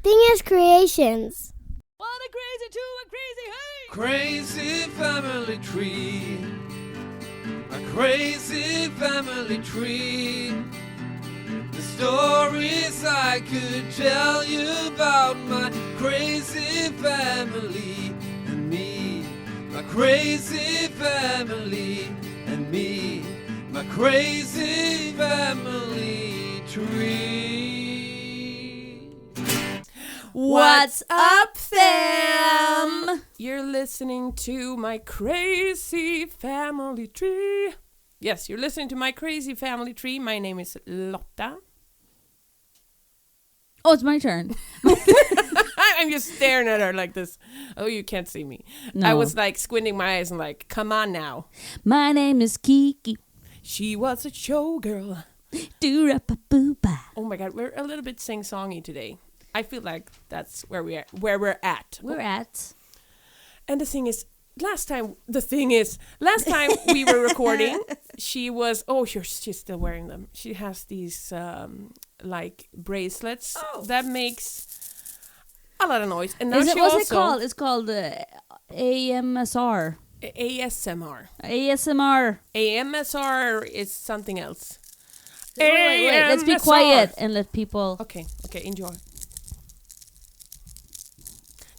Dingus Creations. What a crazy two, a crazy hey! Crazy family tree. A crazy family tree. The stories I could tell you about my crazy family and me. My crazy family and me. My crazy family tree. What's up, fam? You're listening to my crazy family tree. Yes, you're listening to my crazy family tree. My name is Lotta. Oh, it's my turn. I'm just staring at her like this. Oh, you can't see me. No. I was like squinting my eyes and like, come on now. My name is Kiki. She was a showgirl. Doo-ra-pa-boo-ba. Oh my God, we're a little bit sing-songy today. I feel like that's where we're at. We're at. And the thing is, last time we were recording, she was, she's still wearing them. She has these like bracelets that makes a lot of noise. And now What's also, it called? It's called AMSR. ASMR. ASMR. AMSR is something else. Wait, let's be AMSR. quiet and let people. Okay, enjoy.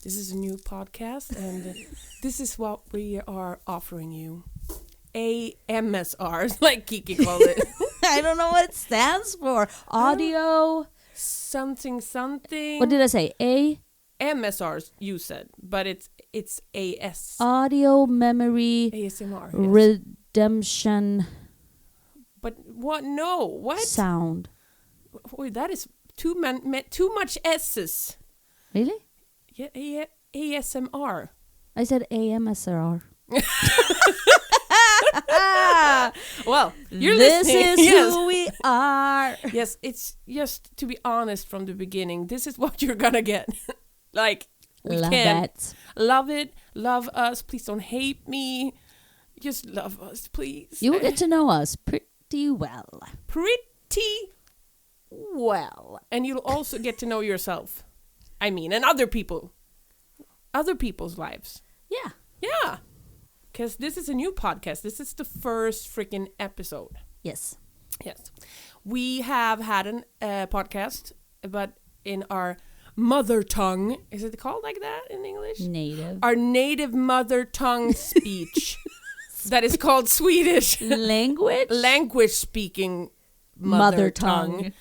This is a new podcast, and this is what we are offering you. AMSR, like Kiki called it. I don't know what it stands for. Audio. Something. What did I say? MSR, you said, but it's AS. Audio memory ASMR. Yes. redemption. But what? No, what? Sound. Wait, that is too much S's. Really? Yeah, ASMR. I said AMSR. Well, you're this listening. is Yes. who we are. Yes, it's just to be honest from the beginning. This is what you're gonna get. Like, we Love can that. love it, love us. Please don't hate me. Just love us, please. You will get to know us pretty well. Pretty well, and you'll also get to know yourself. I mean, and other people's lives. Yeah. Yeah, because this is a new podcast. This is the first freaking episode. Yes. Yes, we have had a podcast, but in our mother tongue. Is it called like that in English? Native. Our native mother tongue speech. That is called Swedish. Language speaking mother tongue.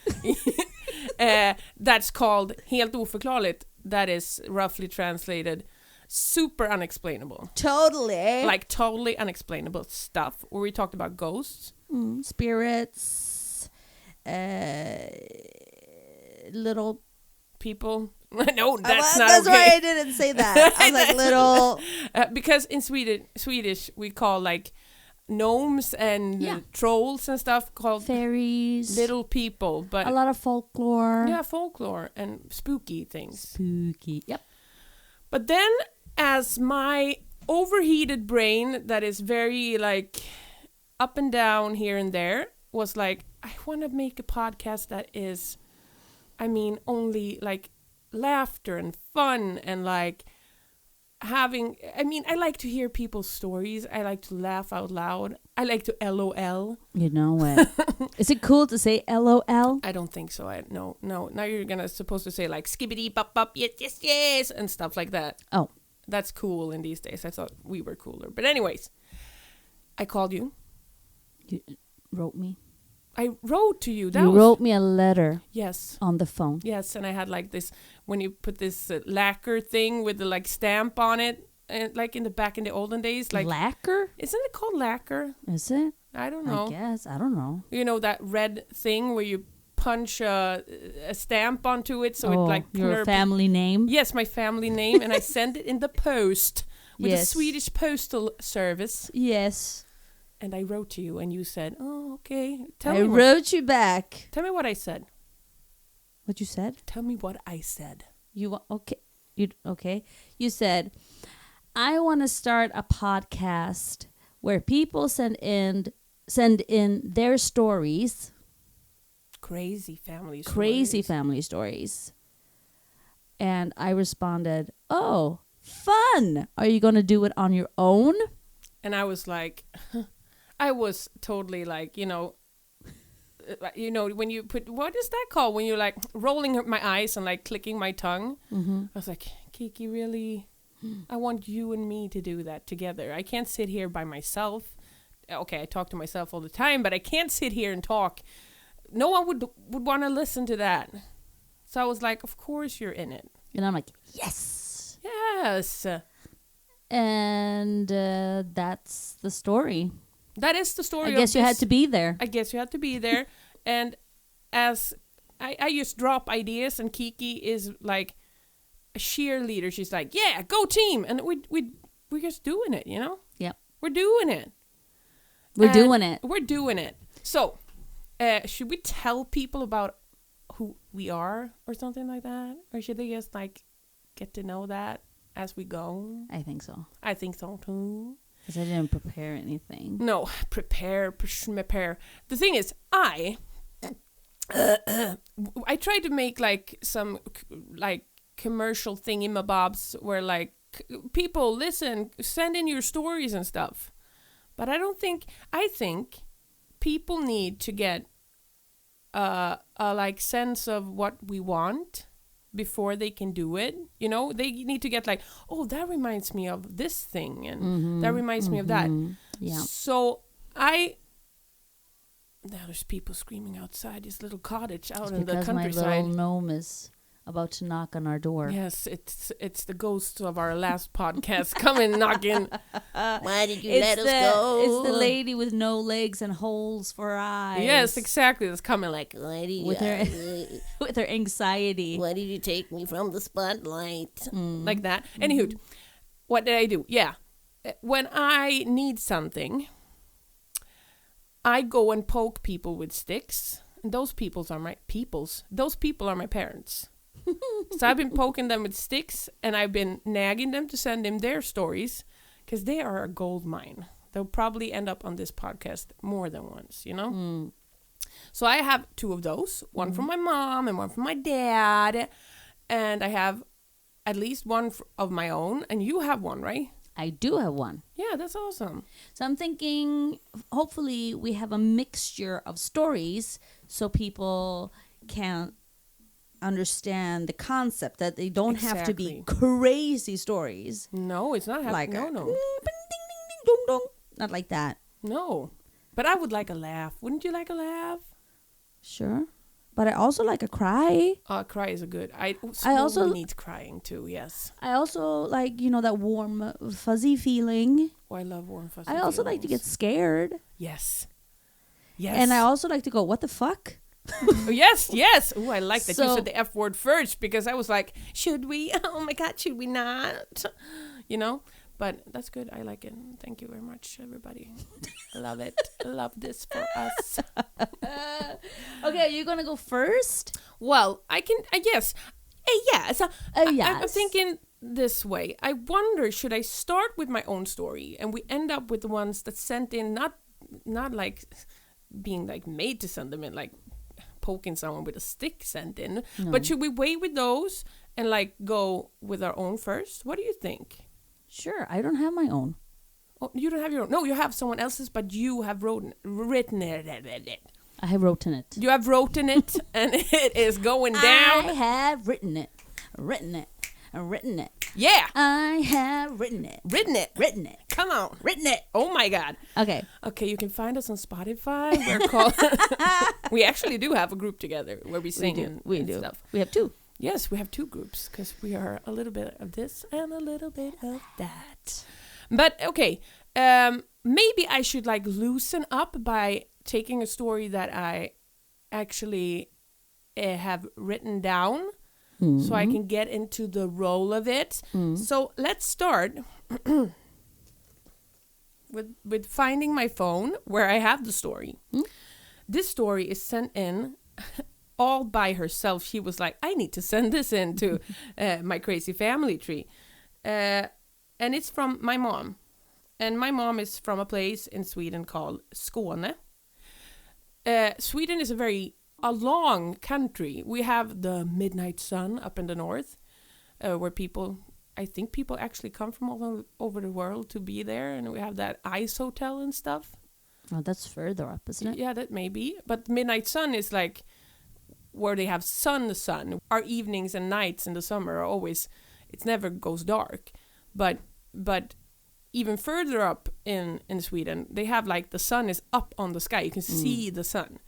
That's called helt oförklarligt. That is roughly translated super unexplainable. Totally. Like totally unexplainable stuff. Where we talked about ghosts. Spirits. Little people. No, that's not that's okay. why I didn't say that. I was like little. Because in Swedish we call like gnomes and trolls and stuff called fairies. Little people, but a lot of folklore. Yeah, folklore and spooky things. Spooky. Yep. But then, as my overheated brain that is very like up and down here and there was like, I want to make a podcast that is, I mean, only like laughter and fun and like having, I mean, I like to hear people's stories. I like to laugh out loud. I like to LOL. You know what? Is it cool to say LOL? I don't think so. No. Now you're supposed to say like skibbity bop bop yes and stuff like that. Oh. That's cool in these days. I thought we were cooler. But anyways, I called you. You wrote me. I wrote to you. You wrote me a letter. Yes. On the phone. Yes, and I had like this, when you put this lacquer thing with the like stamp on it, and like in the olden days. Like lacquer? Isn't it called lacquer? Is it? I don't know. I guess. I don't know. You know that red thing where you punch a stamp onto it so it like... Your family name? Yes, my family name. And I sent it in the post with the Swedish Postal Service. Yes. And I wrote to you and you said, oh, okay. I wrote you back. Tell me what I said. What you said? Tell me what I said. Okay. You said, I want to start a podcast where people send in their stories. Crazy family stories. Crazy family stories. And I responded, "Oh, fun. Are you going to do it on your own?" And I was like, I was totally like, when you put, what is that called? When you're like rolling my eyes and like clicking my tongue. Mm-hmm. I was like, Kiki, really? I want you and me to do that together. I can't sit here by myself. Okay, I talk to myself all the time, but I can't sit here and talk. No one would want to listen to that. So I was like, of course you're in it. And I'm like, yes. Yes. And that's the story. That is the story. I guess you had to be there. I guess you had to be there. And as I just drop ideas, and Kiki is like a cheerleader. She's like, yeah, go team. And we're just doing it, Yep. We're doing it. We're doing it. We're doing it. So, should we tell people about who we are or something like that? Or should they just like get to know that as we go? I think so. I think so too. Because I didn't prepare anything. No, prepare. The thing is, I tried to make like some like commercial thingy-mabobs where like people listen, send in your stories and stuff. But I think people need to get a like sense of what we want before they can do it. They need to get like, oh, that reminds me of this thing, and that reminds me of that. Yeah. So now there's people screaming outside this little cottage out in the Because my countryside. little gnome is about to knock on our door. Yes, it's the ghost of our last podcast coming knocking. Why did you let us go? It's the lady with no legs and holes for eyes. Yes, exactly. It's coming like, Why did With her with her anxiety. why did you take me from the spotlight? like that. Anywho, what did I do? Yeah. When I need something, I go and poke people with sticks. And those people are my parents. So I've been poking them with sticks, and I've been nagging them to send in their stories, because they are a gold mine. They'll probably end up on this podcast more than once, So I have 2 of those, one from my mom and one from my dad, and I have at least one of my own, and you have one, right? I do have one. Yeah, that's awesome. So I'm thinking, hopefully we have a mixture of stories so people can understand the concept, that they don't have to be crazy stories. No, it's not Like no. ding, ding, ding, dong, dong. Not like that. No. But I would like a laugh. Wouldn't you like a laugh? Sure. But I also like a cry. Cry is a good. I also need crying too, yes. I also like, that warm, fuzzy feeling. Oh, I love warm fuzzy I also like to get scared. Yes. Yes. And I also like to go, what the fuck? Oh, yes. Oh, I like that you So- said the F word first, because I was like, should we? Oh my God, should we not? But that's good. I like it. Thank you very much, everybody. I love it. I love this for us. Okay, you're going to go first? Well, I guess. Yes. I'm Yes. thinking this way. I wonder, should I start with my own story, and we end up with the ones that sent in, not like being like made to send them in, like poking someone with a stick sent in. No. But should we wait with those and like go with our own first? What do you think? Sure, I don't have my own. Oh, you don't have your own. No, you have someone else's, but you have written it. I have written it. You have written it, and it is going down. I have written it. Yeah, I have written it. written it. Come on, Written it. Oh my God. Okay. Okay, you can find us on Spotify. We're called. We actually do have a group together where we sing and stuff. We have 2. Yes, we have 2 groups because we are a little bit of this and a little bit of that. But okay, maybe I should like loosen up by taking a story that I actually have written down, so I can get into the role of it. So let's start with finding my phone where I have the story. This story is sent in all by herself. She was like, I need to send this in to my crazy family tree. And it's from my mom. And my mom is from a place in Sweden called Skåne. Sweden is a long country. We have the midnight sun up in the north. where I think people actually come from all over the world to be there, and we have that ice hotel and stuff. Oh, that's further up, isn't it? Yeah, that may be. But Midnight Sun is like where they have sun. Our evenings and nights in the summer are always, it never goes dark. But even further up in Sweden, they have like the sun is up on the sky. You can see the sun.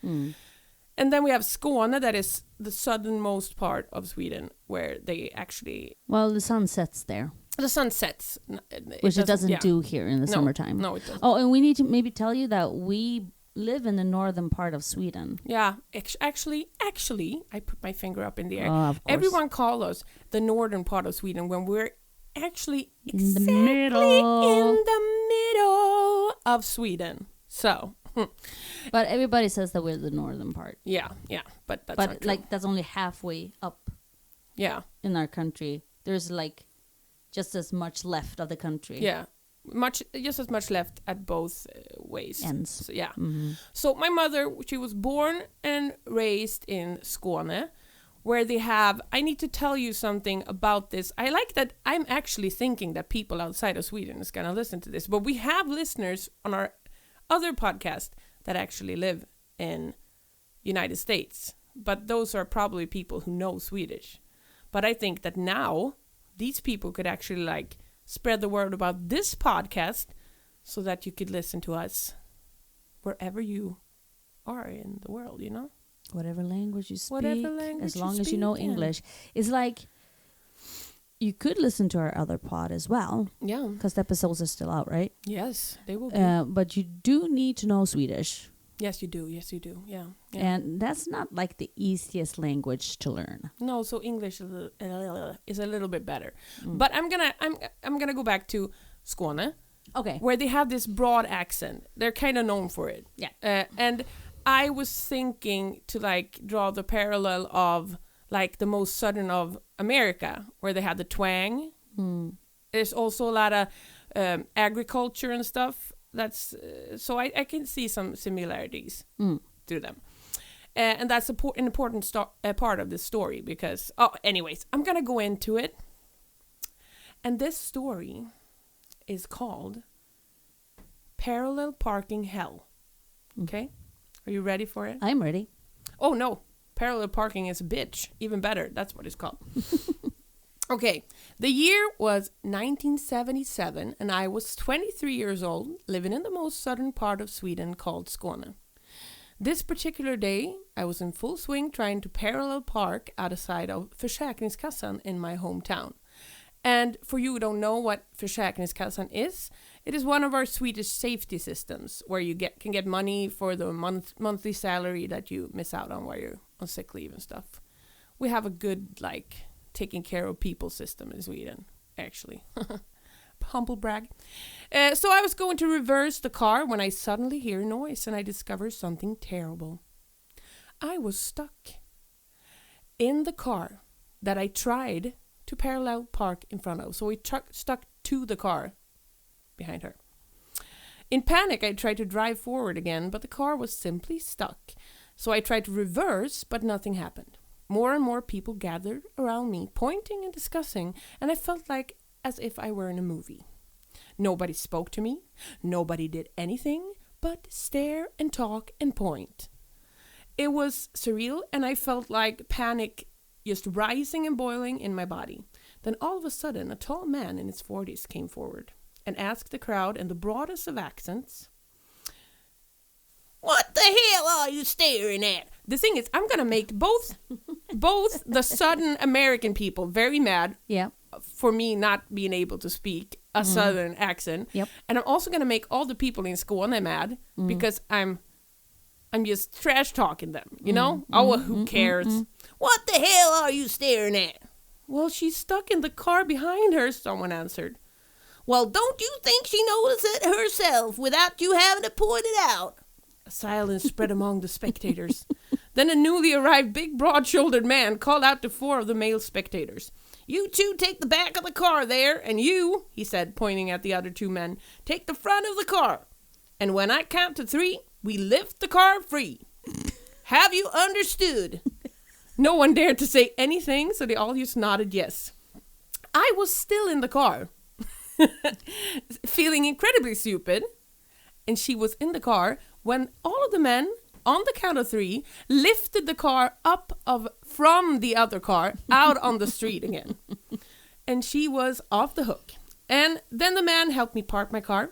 And then we have Skåne, that is the southernmost part of Sweden, where they actually... Well, the sun sets there. The sun sets. Which it doesn't do here in the summertime. No, it doesn't. Oh, and we need to maybe tell you that we live in the northern part of Sweden. Yeah, actually, I put my finger up in the air. Oh, of course. Everyone calls us the northern part of Sweden when we're actually in the middle of Sweden. So... But everybody says that we're the northern part. Yeah, but that's not true. Like that's only halfway up. Yeah, in our country, there's like just as much left of the country. Yeah, just as much left at both ways. Ends. So, yeah. So my mother, she was born and raised in Skåne, where they have. I need to tell you something about this. I like that. I'm actually thinking that people outside of Sweden is gonna listen to this, but we have listeners on our other podcast that actually live in United States, but those are probably people who know Swedish. But I think that now these people could actually like spread the word about this podcast so that you could listen to us wherever you are in the world, you know? Whatever language you speak, as long as you know English. It's like you could listen to our other pod as well. Yeah. Because the episodes are still out, right? Yes, they will be. But you do need to know Swedish. Yes, you do. Yeah. And that's not like the easiest language to learn. No, so English is a little bit better. But I'm gonna go back to Skåne. Okay. Where they have this broad accent. They're kind of known for it. Yeah. And I was thinking to like draw the parallel of like the most southern of America, where they have the twang. There's also a lot of agriculture and stuff. That's so I can see some similarities to them, and that's an important part of this story because. Anyways, I'm gonna go into it, and this story is called "Parallel Parking Hell." Okay, are you ready for it? I'm ready. Oh no. Parallel parking is a bitch. Even better. That's what it's called. Okay. The year was 1977, and I was 23 years old, living in the most southern part of Sweden called Skåne. This particular day, I was in full swing trying to parallel park outside of Försäkringskassan in my hometown. And for you who don't know what Försäkringskassan is, it is one of our Swedish safety systems where you can get money for the monthly salary that you miss out on while you're on sick leave and stuff. We have a good, like, taking care of people system in Sweden, actually. Humble brag. So I was going to reverse the car when I suddenly hear a noise and I discover something terrible. I was stuck in the car that I tried to parallel park in front of. So we stuck to the car behind her. In panic, I tried to drive forward again, but the car was simply stuck. So I tried to reverse, but nothing happened. More and more people gathered around me, pointing and discussing, and I felt like as if I were in a movie. Nobody spoke to me. Nobody did anything but stare and talk and point. It was surreal, and I felt like panic just rising and boiling in my body. Then all of a sudden, a tall man in his 40s came forward and asked the crowd in the broadest of accents, "What the hell are you staring at?" The thing is, I'm gonna make both the Southern American people very mad. Yeah. For me not being able to speak a Southern accent. Yep. And I'm also gonna make all the people in Skåne mad because I'm just trash talking them, you know? Who cares? "What the hell are you staring at?" "Well, she's stuck in the car behind her," someone answered. "Well, don't you think she knows it herself without you having to point it out?" A silence spread among the spectators. Then a newly arrived big broad-shouldered man called out to 4 of the male spectators. "You 2 take the back of the car there, and you," he said, pointing at the other 2 men, "take the front of the car. And when I count to 3, we lift the car free. Have you understood?" No one dared to say anything, so they all just nodded yes. I was still in the car, feeling incredibly stupid. And she was in the car when all of the men, on the count of 3, lifted the car up from the other car out on the street again. And she was off the hook. And then the man helped me park my car.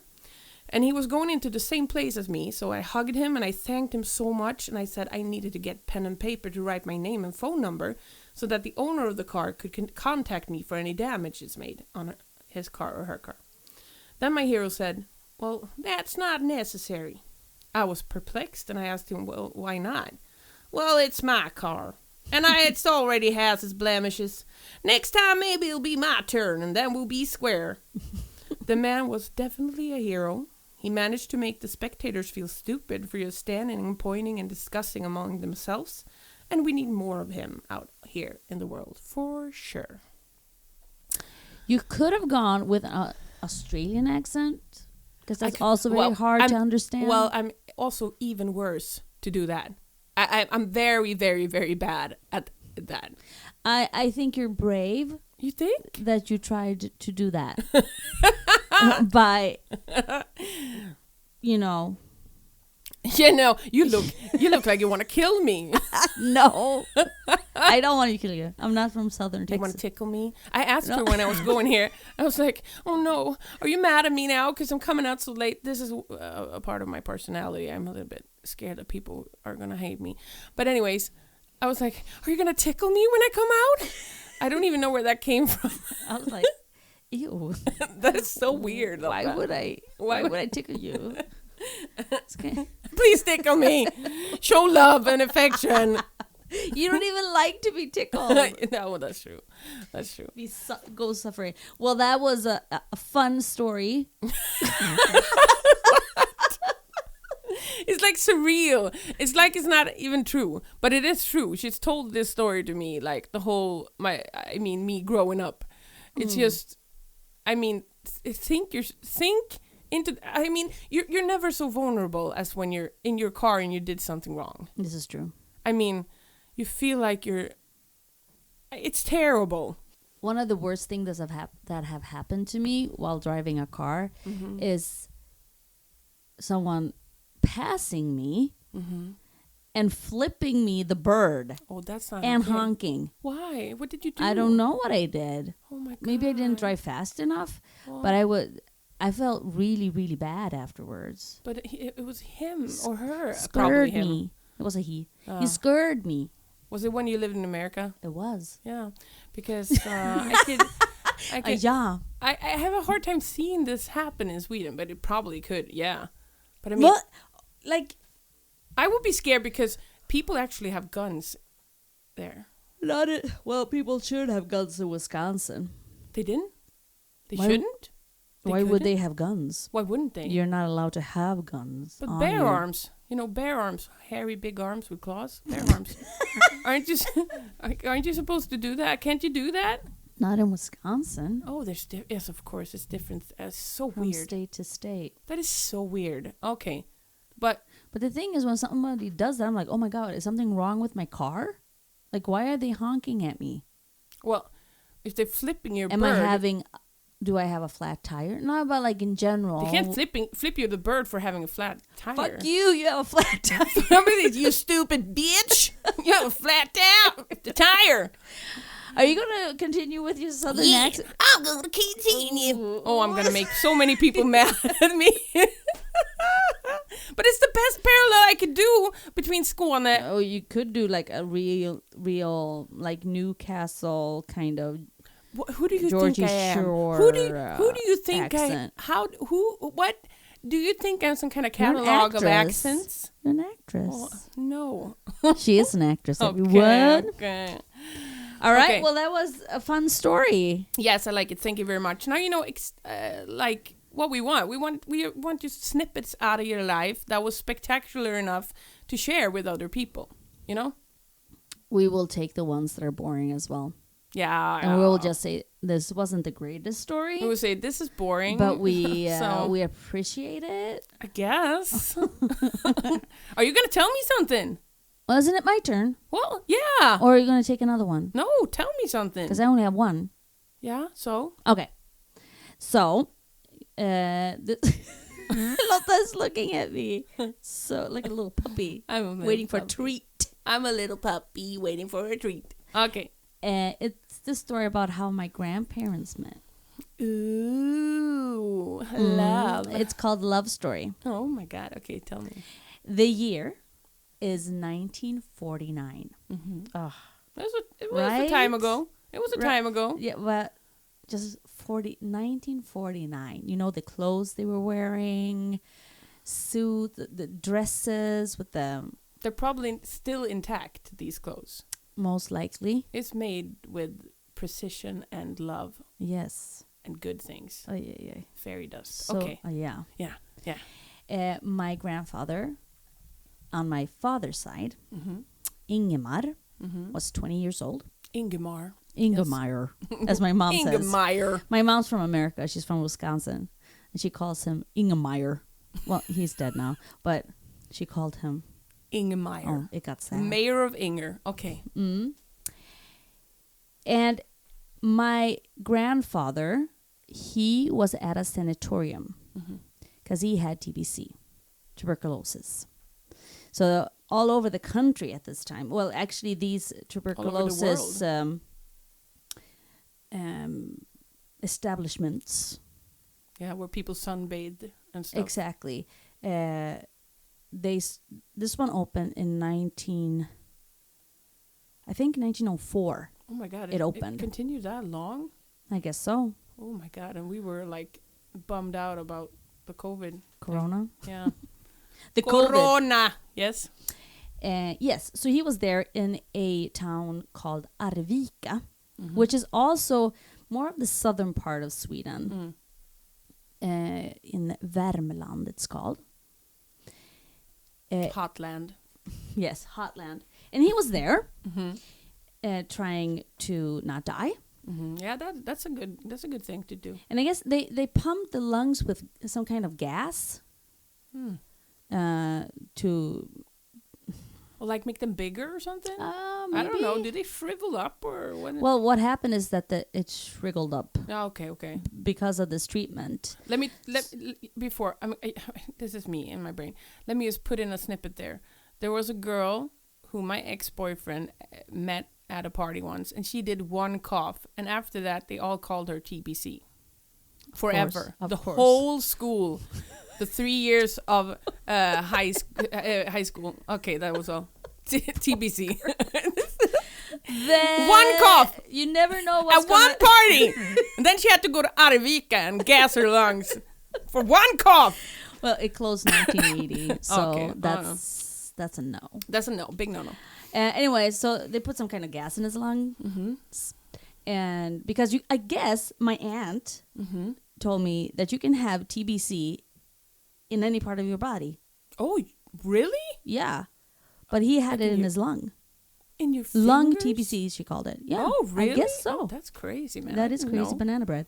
And he was going into the same place as me. So I hugged him and I thanked him so much. And I said I needed to get pen and paper to write my name and phone number so that the owner of the car could contact me for any damages made on his car or her car. Then my hero said, well, that's not necessary. I was perplexed and I asked him, well, why not? Well, it's my car. And it already has its blemishes. Next time maybe it'll be my turn and then we'll be square. The man was definitely a hero. He managed to make the spectators feel stupid for just standing and pointing and discussing among themselves. And we need more of him out here in the world, for sure. You could have gone with an Australian accent, because that's also very hard to understand. Well, I'm also even worse to do that. I'm very, very, very bad at that. I think you're brave. You think? That you tried to do that. By, you know. Yeah, no, you look like you want to kill me. No, I don't want to kill you. I'm not from Southern Texas. You want to tickle me? I asked her when I was going here. I was like, oh no, are you mad at me now because I'm coming out so late? This is a part of my personality. I'm a little bit scared that people are going to hate me. But anyways, I was like, are you going to tickle me when I come out? I don't even know where that came from. I was like, ew. That is so weird. Why would I tickle you? Okay. Please tickle me. Show love and affection. You don't even like to be tickled. No, that's true. That's true. Go suffering. Well, that was a fun story. It's like surreal. It's like it's not even true, but it is true. She's told this story to me, like the whole me growing up. It's just, think you're never so vulnerable as when you're in your car and you did something wrong. This is true. You feel like it's terrible. One of the worst things that have happened to me while driving a car is someone passing me and flipping me the bird. Oh, that's not and okay. Honking. Why? What did you do? I don't know what I did. Oh my God. Maybe I didn't drive fast enough, but I felt really, really bad afterwards. But it was him or her. Scared Probably him. me. It was a he. He scared me. Was it when you lived in America? It was. Yeah, because I have a hard time seeing this happen in Sweden, but it probably could. Yeah, but what? Like, I would be scared because people actually have guns there. Well, people should have guns in Wisconsin. They didn't. They shouldn't. Why would they have guns? Why wouldn't they? You're not allowed to have guns. But bear arms. Bear arms. Hairy, big arms with claws. Bear arms. Aren't you supposed to do that? Can't you do that? Not in Wisconsin. Oh, yes, of course. It's different. It's so From weird. State to state. That is so weird. Okay. But the thing is, when somebody does that, I'm like, oh my God, is something wrong with my car? Like, why are they honking at me? Well, if they're flipping your bird... Do I have a flat tire? Not about like in general. They can't flip you the bird for having a flat tire. Fuck you, you have a flat tire. You stupid bitch. You have a flat tire. Are you going to continue with your southern accent? I'm going to continue. Oh, I'm going to make so many people mad at me. But it's the best parallel I could do between Skåne. Oh, you could do like a real like Newcastle kind of. Who do you Georgie think I am? Shore Who do you think accent. what do you think I'm some kind of catalog of accents? You're an actress. Oh, no. She is an actress, everyone. Okay. All right. Okay. Well, that was a fun story. Yes, I like it. Thank you very much. Now, like what we want. We want just snippets out of your life that was spectacular enough to share with other people, We will take the ones that are boring as well. Yeah. And we'll just say this wasn't the greatest story. We will say this is boring. But we we appreciate it. I guess. Are you going to tell me something? Well, isn't it my turn? Well, yeah. Or are you going to take another one? No, tell me something. Because I only have one. Yeah. So. Okay. So, Lotta's looking at me, so like a little puppy, waiting for a treat. I'm a little puppy waiting for a treat. Okay. It's the story about how my grandparents met. Ooh, love. It's called Love Story. Oh my God. Okay, tell me. The year is 1949. It was a time ago. It was a time ago. Yeah, but just 1949. You know, the clothes they were wearing, suits, the dresses with the... They're probably still intact, these clothes. Most likely. It's made with precision and love. Yes. And good things. Oh, yeah. Fairy dust. So, okay. Yeah. Yeah. My grandfather, on my father's side, Ingemar, was 20 years old. Ingemar. Ingemar, as my mom says. Ingemar. My mom's from America. She's from Wisconsin. And she calls him Ingemar. Well, he's dead now. But she called him... Ingemar. Oh, it got sad. Mayor of Inger. Okay. And my grandfather, he was at a sanitarium because he had TBC, tuberculosis. So all over the country at this time. Well, actually, these tuberculosis establishments. Yeah, where people sunbathe and stuff. Exactly. This one opened in 1904. Oh my God. It opened. It continued that long? I guess so. Oh my God. And we were like bummed out about the COVID. Corona. Yeah. The Corona. Yes. Yes. So he was there in a town called Arvika, which is also more of the southern part of Sweden. In Värmland, it's called. Hotland. Yes, Hotland. And he was there trying to not die. Yeah, that's a good thing to do. And I guess they pumped the lungs with some kind of gas to... Or like make them bigger or something? Maybe. I don't know. Did they shrivel up or what? Well, what happened is that it shriveled up. Oh, okay. Because of this treatment. Before, this is me in my brain. Let me just put in a snippet there. There was a girl who my ex-boyfriend met at a party once, and she did one cough, and after that, they all called her TBC. Forever. Of course. Whole school. The 3 years of high school. Okay, that was all. TBC. One cough. You never know what's at one party. And then she had to go to Arvika and gas her lungs for one cough. Well, it closed 1980, so okay. That's a no. That's a no. Big no. Anyway, so they put some kind of gas in his lung. And because I guess my aunt told me that you can have TBC in any part of your body. Oh, really? Yeah. But he had it in his lung. In your fingers? Lung TBC, she called it. Yeah. Oh, really? I guess so. Oh, that's crazy, man. That is crazy banana bread.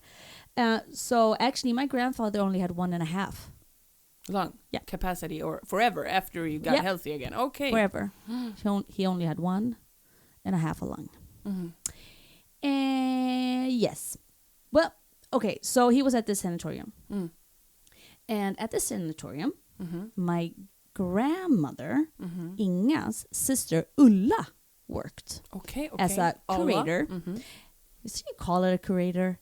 So actually, my grandfather only had 1.5. Lung capacity or forever after you got healthy again. Okay. Forever. He only had 1.5 a lung. Yes. Well, okay. So he was at this sanatorium. And at the sanatorium, my grandmother, Inga's sister, Ulla, worked. Okay. As a curator. Did you call it a curator?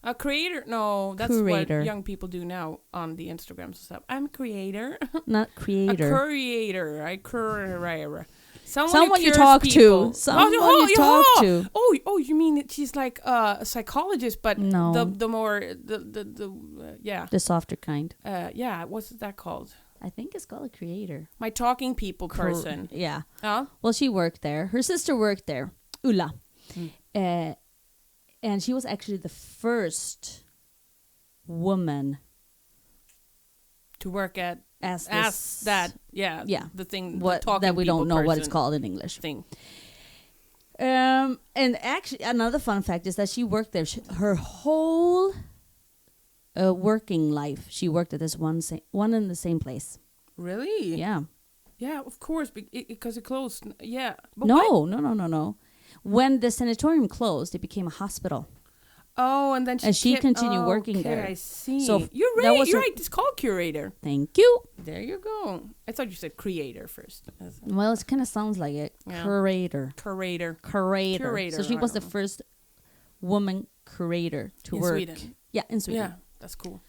A creator? No, that's curator. What young people do now on the Instagrams and stuff. I'm a creator. Not creator. A curator. Someone you talk to. Someone you talk to. Oh, you mean that she's like a psychologist, but no. the more the softer kind. What's that called? I think it's called a creator. My talking people person. Yeah. Well, she worked there. Her sister worked there, Ulla. And she was actually the first woman to work at as that. Yeah. The thing that we don't know what it's called in English. Thing. And actually, another fun fact is that she worked there her whole working life. She worked at this one in the same place. Really? Yeah. Yeah, of course, because it closed. Yeah. But no. When the sanatorium closed, it became a hospital. Oh, and then she continued working there. there. I see. So you're right. You're right. It's called curator. Thank you. There you go. I thought you said creator first. Well, it kind of sounds like it. Yeah. Curator. Curator. So she was the first woman curator to in work. Sweden. Yeah, in Sweden. Yeah, that's cool.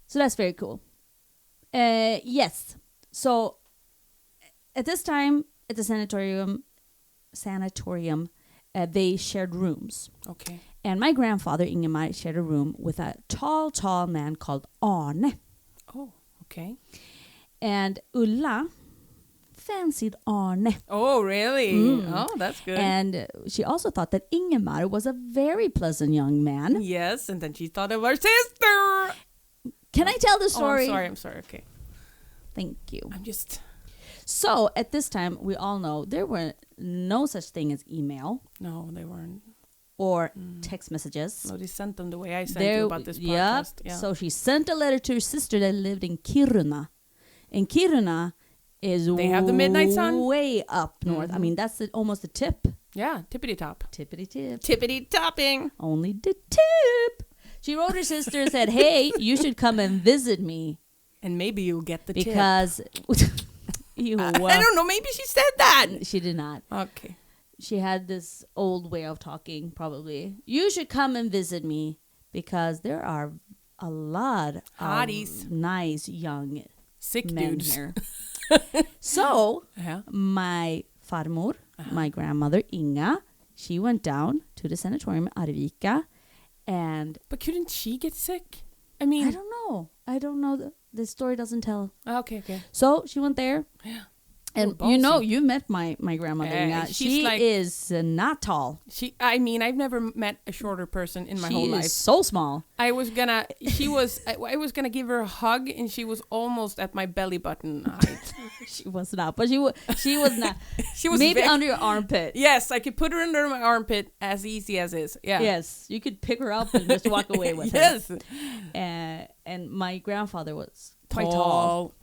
So that's very cool. Yes. So at this time at the sanatorium, they shared rooms. Okay. And my grandfather, Ingemar, shared a room with a tall man called Arne. Oh, okay. And Ulla fancied Arne. Oh, really? Oh, that's good. And she also thought that Ingemar was a very pleasant young man. Yes, and then she thought of her sister. Can I tell the story? Oh, I'm sorry. Okay. Thank you. So at this time, we all know there were no such thing as email. No, they weren't. Or text messages. No, they sent them the way I sent you about this podcast. Yeah. So she sent a letter to her sister that lived in Kiruna. And Kiruna is they have the midnight sun way up north. I mean, that's almost the tip. Yeah, tippity top. Tippity tip. Tippity topping. Only the tip. She wrote her sister and said, hey, you should come and visit me. And maybe you'll get the tip. Because... I don't know. Maybe she said that. She did not. Okay. She had this old way of talking, probably. You should come and visit me because there are a lot hotties, of nice young sick men dudes here. So, my farmor, my grandmother Inga, she went down to the sanatorium in Arvika, and but couldn't she get sick? I mean, I don't know. The story doesn't tell. Okay. So she went there. Yeah. And you met my grandmother. She is not tall. I mean, I've never met a shorter person in my whole life. She is so small. I was gonna give her a hug, and she was almost at my belly button height. She was not, but she was not. She was maybe under your armpit. Yes, I could put her under my armpit as easy as is. Yeah. Yes, you could pick her up and just walk away with her. Yes. And my grandfather was quite tall.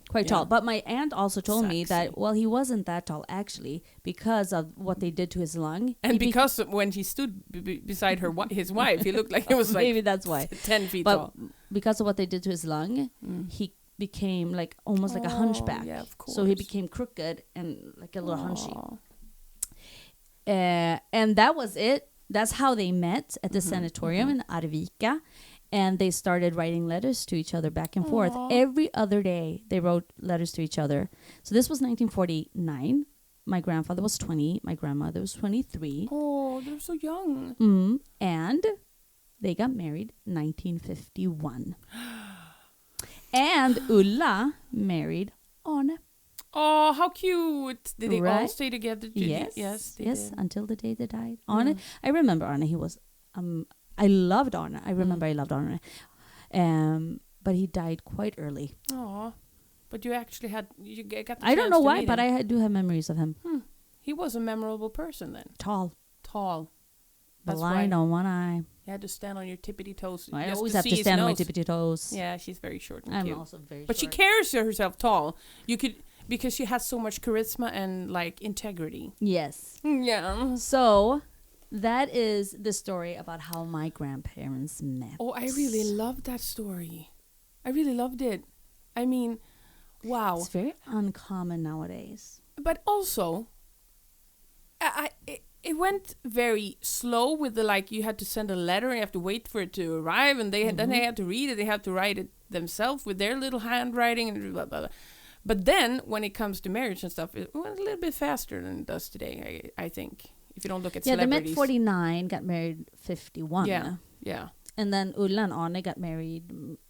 But my aunt also told me that, well, he wasn't that tall, actually, because of what they did to his lung. And because when he stood beside his wife, he looked like he was like... Maybe that's why. 10 feet tall. Because of what they did to his lung, he became like almost like a hunchback. Yeah, of course. So he became crooked and like a little hunchy. And that was it. That's how they met at the sanatorium in Arvika. And they started writing letters to each other back and forth. Every other day, they wrote letters to each other. So this was 1949. My grandfather was 20. My grandmother was 23. Oh, they're so young. And they got married 1951. And Ulla married Arne. Oh, how cute. Did they all stay together? Yes, until the day they died. Arne, I remember Arne. He was... I loved Arne. I remember I loved Arne. But he died quite early. Oh, but you actually you got the I don't know chance to why, meet but him. I do have memories of him. He was a memorable person then. Tall. That's blind why on one eye. You had to stand on your tippity toes. I always have to stand on my tippity toes. Yeah, she's very short and I'm cute. also very but short. she carries herself tall. Because she has so much charisma and like integrity. Yes. Yeah. So... that is the story about how my grandparents met. Oh, I really loved that story. I really loved it. I mean, wow. It's very uncommon nowadays. But also, it went very slow with the, like, you had to send a letter and you have to wait for it to arrive. And then they had to read it. They had to write it themselves with their little handwriting and blah, blah, blah. But then when it comes to marriage and stuff, it went a little bit faster than it does today, I think. If you don't look at celebrities. They met 49, got married 51. Yeah. And then Ulla and Arne got married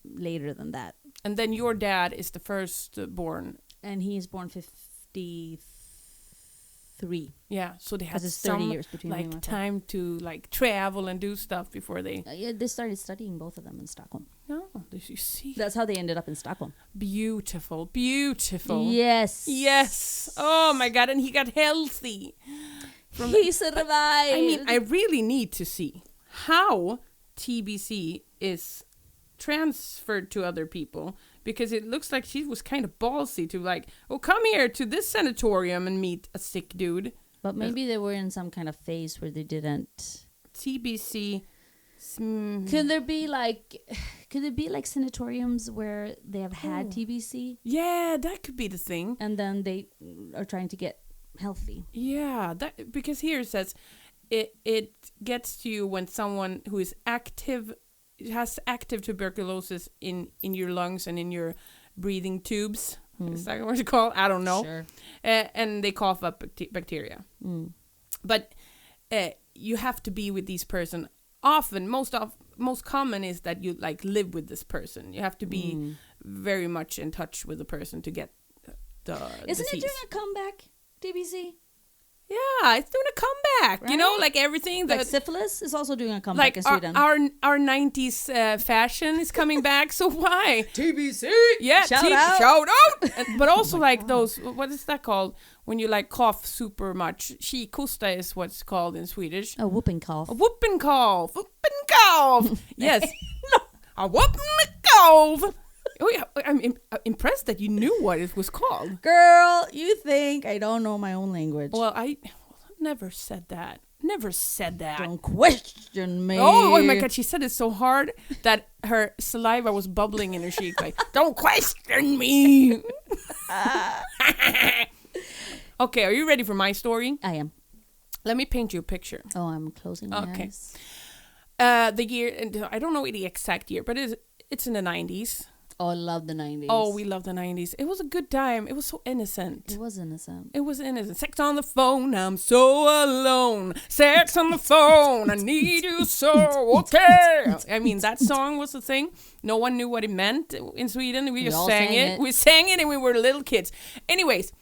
later than that. And then your dad is the first born. And he's born 53. Yeah, so they had 30 years between like time to like travel and do stuff before they... they started studying, both of them, in Stockholm. No, you see. That's how they ended up in Stockholm. Beautiful. Yes. Oh my God, and he got healthy. He survived. I mean, I really need to see how TBC is transferred to other people, because it looks like she was kind of ballsy to like, oh, come here to this sanatorium and meet a sick dude. But maybe they were in some kind of phase where they didn't. TBC Could there be like sanatoriums where they have had TBC? Yeah, that could be the thing. And then they are trying to get healthy. Yeah, that because here it says it gets to you when someone who is has active tuberculosis in your lungs and in your breathing tubes. Is that what it's called? I don't know. Sure. And they cough up bacteria. But you have to be with this person often. Most common is that you like live with this person. You have to be very much in touch with the person to get the Isn't disease. it doing a comeback, TBC? Yeah, it's doing a comeback. Right? You know, like everything that Like syphilis is also doing a comeback like in Sweden. our 90s fashion is coming back. So why? TBC. Yeah, Shout out. shout out. But also like those, what is that called? When you like cough super much. Kikosta is what's called in Swedish. A whooping cough. A whooping cough. Whooping cough. Yes. A whooping cough. Oh yeah, I'm impressed that you knew what it was called. Girl, you think I don't know my own language. Well, I never said that. Never said that. Don't question me. Oh my God, she said it so hard that her saliva was bubbling in her cheek. Like, don't question me. Okay, are you ready for my story? I am. Let me paint you a picture. Oh, I'm closing my eyes. The year, and I don't know the exact year, but it's in the 90s. Oh, I love the 90s. Oh, we love the 90s. It was a good time. It was so innocent. It was innocent. It was innocent. Sex on the phone, I'm so alone. Sex on the phone, I need you so. Okay. I mean, that song was the thing. No one knew what it meant in Sweden. We just sang it. We sang it and we were little kids. Anyways,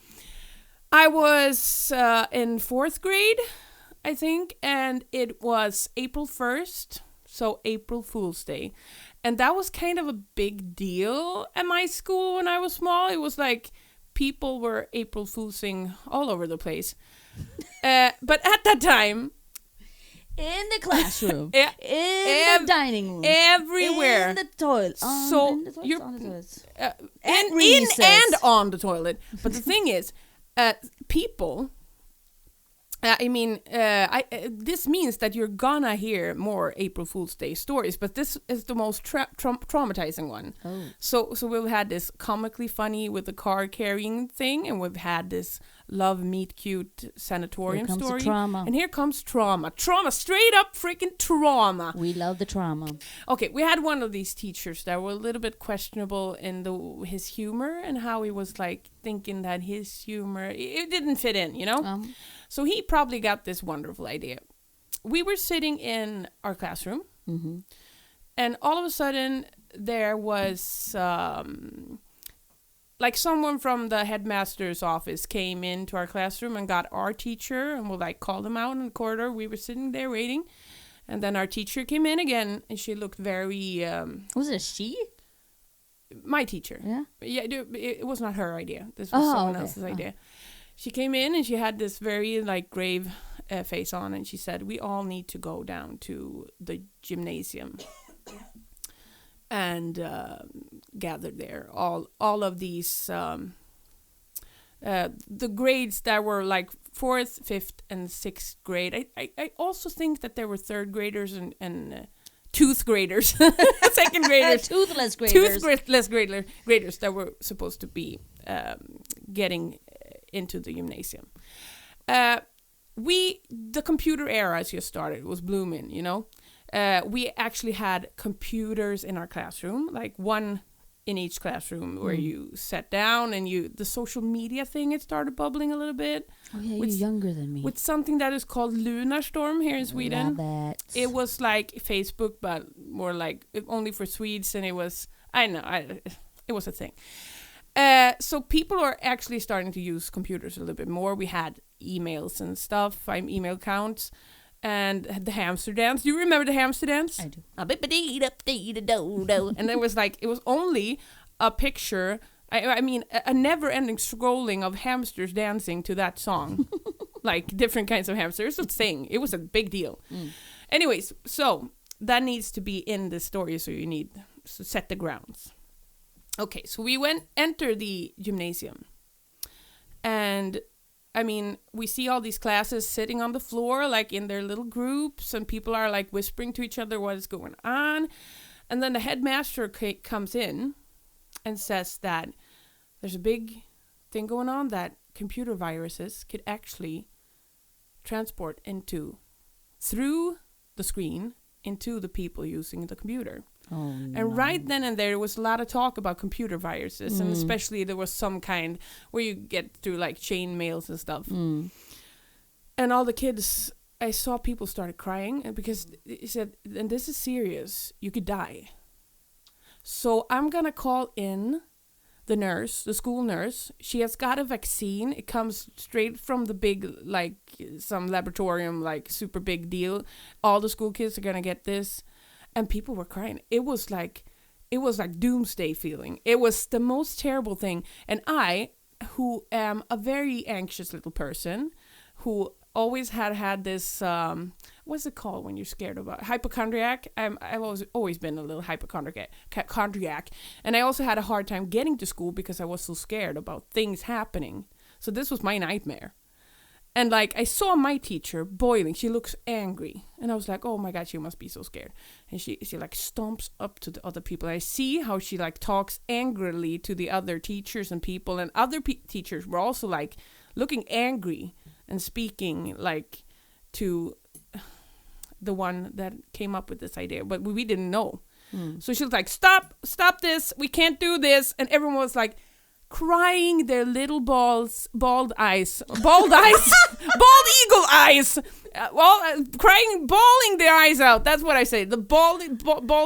I was in 4th grade, I think, and it was April 1st, so April Fool's Day. And that was kind of a big deal at my school when I was small. It was like people were April Foolsing all over the place. But at that time... In the classroom. in the dining room. Everywhere. In the toilet. On the toilets. In and on the toilet. But the thing is, people... this means that you're gonna hear more April Fool's Day stories, but this is the most traumatizing one. Oh. So we've had this comically funny with the car carrying thing, and we've had this love meet cute sanitarium Here comes story. the trauma. And here comes trauma, straight up freaking trauma. We love the trauma. Okay, we had one of these teachers that were a little bit questionable in his humor and how he was like thinking that his humor it didn't fit in, you know. So he probably got this wonderful idea. We were sitting in our classroom, and all of a sudden there was like someone from the headmaster's office came into our classroom and got our teacher, and we like called him out in the corridor. We were sitting there waiting, and then our teacher came in again, and she looked very... was it a she? My teacher. Yeah? Yeah, it was not her idea. This was someone else's idea. She came in and she had this very like grave face on, and she said, "We all need to go down to the gymnasium and gather there. All of these the grades that were like 4th, 5th, and 6th grade. I also think that there were 3rd graders and tooth graders, 2nd graders, Toothless graders. Toothless graders that were supposed to be getting into the gymnasium. The computer era just started. It was blooming, you know. We actually had computers in our classroom, like one in each classroom, where you sat down and the social media thing, it started bubbling a little bit. Oh yeah, you're younger than me. With something that is called Lunarstorm here in Sweden. Love it. It was like Facebook, but more like only for Swedes, and it was, it was a thing. So people are actually starting to use computers a little bit more. We had emails and stuff, email counts, and the hamster dance. Do you remember the hamster dance? I do. And it was only a picture. I mean, a never-ending scrolling of hamsters dancing to that song, like different kinds of hamsters. It's a thing. It was a big deal. Anyways, so that needs to be in the story. So you need to set the grounds. Okay, so we enter the gymnasium, and I mean, we see all these classes sitting on the floor, like in their little groups, and people are like whispering to each other what is going on. And then the headmaster comes in and says that there's a big thing going on, that computer viruses could actually transport through the screen into the people using the computer. Oh, no. And right then and there was a lot of talk about computer viruses, and especially there was some kind where you get through like chain mails and stuff. And all the kids, I saw people started crying, and because he said, and this is serious, you could die. So I'm going to call in the nurse, the school nurse. She has got a vaccine. It comes straight from the big, like some laboratorium, like super big deal. All the school kids are going to get this. And people were crying. It was like doomsday feeling. It was the most terrible thing. And I, who am a very anxious little person, who always had this, what's it called when you're scared about hypochondriac? I've always been a little hypochondriac. And I also had a hard time getting to school because I was so scared about things happening. So this was my nightmare. And like, I saw my teacher boiling. She looks angry. And I was like, oh my God, she must be so scared. And she like stomps up to the other people. And I see how she like talks angrily to the other teachers and people. And other teachers were also like looking angry and speaking like to the one that came up with this idea. But we didn't know. So she was like, stop this. We can't do this. And everyone was like, crying their little bald eagle eyes, crying, bawling their eyes out. That's what I say. The bald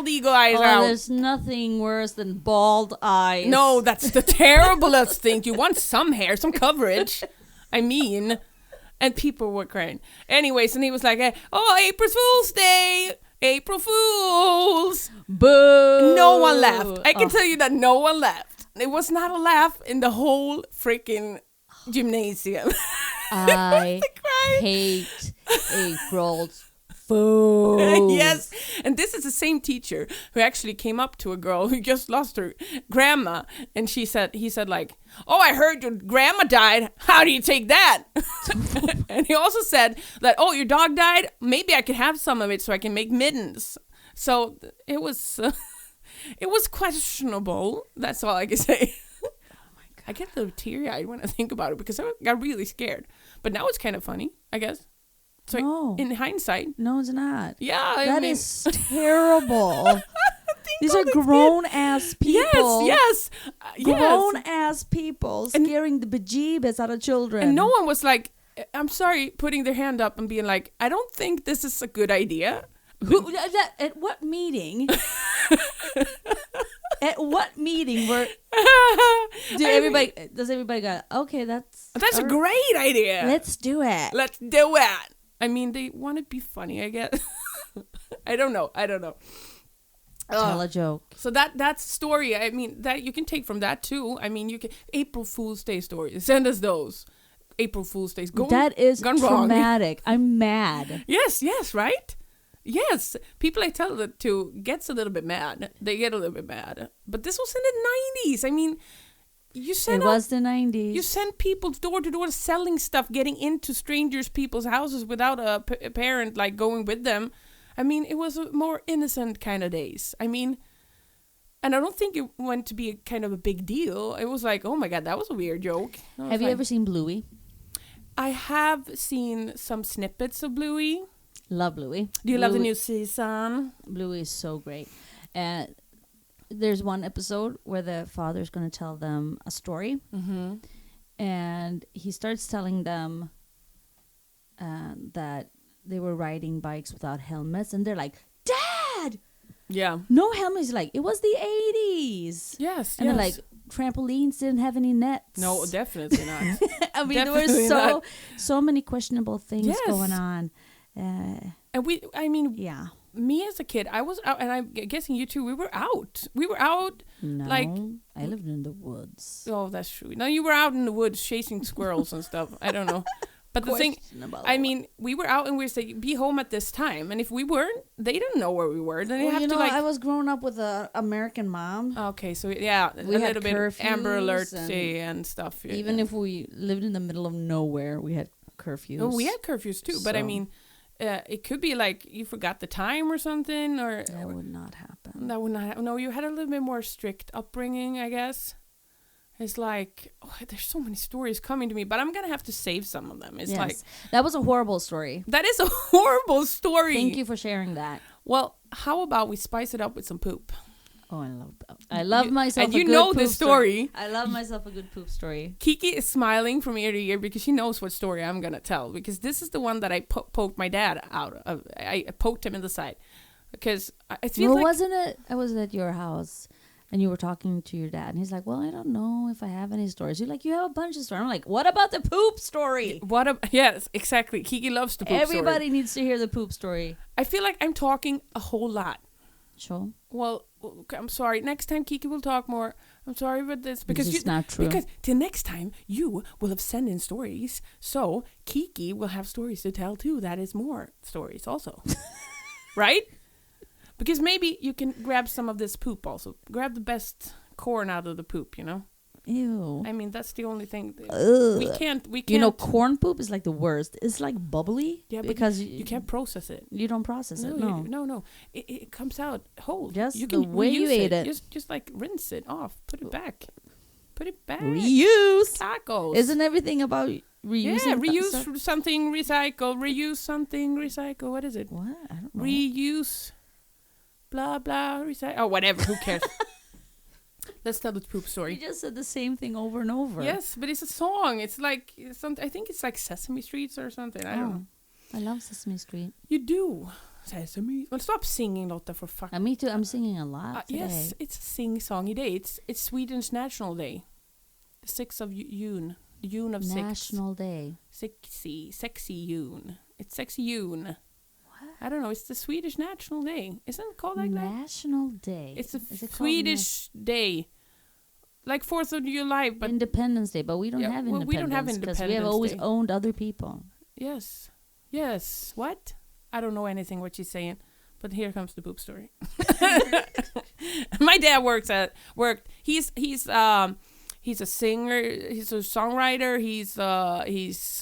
eagle eyes out. There's nothing worse than bald eyes. No, that's the terriblest thing. You want some hair, some coverage. I mean, and people were crying. Anyways, and he was like, oh, April Fool's Day. April Fools. Boo. No one laughed. I can tell you that no one laughed. It was not a laugh in the whole freaking gymnasium. I hate April Fools. Yes. And this is the same teacher who actually came up to a girl who just lost her grandma. And he said like, oh, I heard your grandma died. How do you take that? And he also said that, oh, your dog died. Maybe I could have some of it so I can make mittens. So it was... it was questionable. That's all I can say. Oh my God. I get a little teary-eyed when I think about it because I got really scared. But now it's kind of funny, I guess. So no. In hindsight. No, it's not. Yeah. That is terrible. These are grown-ass people. Yes. Grown-ass people scaring the bejeebus out of children. And no one was like, I'm sorry, putting their hand up and being like, I don't think this is a good idea. At what meeting? At what meeting does everybody go, okay, that's a great idea. Let's do it. Let's do it. I mean, they want to be funny, I guess. I don't know. Tell a joke. So that's story. I mean, that you can take from that too. I mean, you can April Fool's Day stories. Send us those. April Fool's Days. That is traumatic. Wrong. I'm mad. Yes, right? Yes, people I tell it to gets a little bit mad. They get a little bit mad. But this was in the 90s. I mean, it was the 90s. You send people door to door selling stuff, getting into strangers' people's houses without a parent like going with them. I mean, it was a more innocent kind of days. I mean, and I don't think it went to be a kind of a big deal. It was like, oh my God, that was a weird joke. Have you ever seen Bluey? I have seen some snippets of Bluey. Love Bluey. Do you love the new season? Bluey is so great. And there's one episode where the father's going to tell them a story. Mm-hmm. And he starts telling them that they were riding bikes without helmets. And they're like, Dad! Yeah. No helmets. Like, it was the 80s. Yes, and they're like, trampolines didn't have any nets. No, definitely not. I mean, there were so many questionable things going on. And me as a kid, I was out, and I'm guessing you too. We were out. No, like I lived in the woods. Oh, that's true. No, you were out in the woods chasing squirrels and stuff. I don't know, But the thing, I mean, we were out and we said, be home at this time. And if we weren't, they didn't know where we were. Then they have to like... I was growing up with an American mom. Okay, so yeah, we a had little bit Amber Alert and stuff. Even if we lived in the middle of nowhere, we had curfews. Oh, we had curfews too. But I mean, it could be like you forgot the time or something. Or that would not happen. That would not happen. No, you had a little bit more strict upbringing, I guess. It's like, there's so many stories coming to me, but I'm going to have to save some of them. It's like... That was a horrible story. That is a horrible story. Thank you for sharing that. Well, how about we spice it up with some poop? Oh, I love myself and a you good know poop this story. I love myself a good poop story. Kiki is smiling from ear to ear because she knows what story I'm going to tell. Because this is the one that I poked my dad out of. I poked him in the side. Because I feel like... wasn't it? I was at your house. And you were talking to your dad, and he's like, well, I don't know if I have any stories. You're like, you have a bunch of stories. I'm like, what about the poop story? Yes, exactly. Kiki loves the poop story. Everybody needs to hear the poop story. I feel like I'm talking a whole lot. Sure. Well, I'm sorry. Next time Kiki will talk more. I'm sorry about this. Because it's not true. Because till next time, you will have sent in stories. So Kiki will have stories to tell too. That is more stories also. Right? Because maybe you can grab some of this poop also. Grab the best corn out of the poop, you know? Ew. I mean, that's the only thing. Ugh. We can't. You know, corn poop is like the worst. It's like bubbly. Yeah, because you can't process it. You don't process it, No. No. It comes out whole. Just you the way you ate it. Just like rinse it off. Put it back. Reuse. Tacos. Isn't everything about reusing? Yeah, reuse something, recycle. Reuse something, recycle. What is it? What? I don't know. Reuse. Blah blah recycle. Oh, whatever. Who cares? Let's tell the poop story. You just said the same thing over and over. Yes, but it's a song. It's like I think it's like Sesame Street or something. I don't know. I love Sesame Street. You do. Sesame. Well, stop singing, Lotta, for fuck. Me too. I'm singing a lot today. Yes, it's a sing-songy day. It's Sweden's National Day. The 6th of June. The June of 6. National Day. Sexy June. It's sexy June. I don't know. It's the Swedish National Day. Isn't it called like that? National Day. It's a Swedish day. Like 4th of July. But Independence Day. But we don't have Independence. We don't have Independence because we have always Day. owned other people. Yes. What? I don't know anything what she's saying. But here comes the poop story. My dad worked. He's a singer. He's a songwriter. He's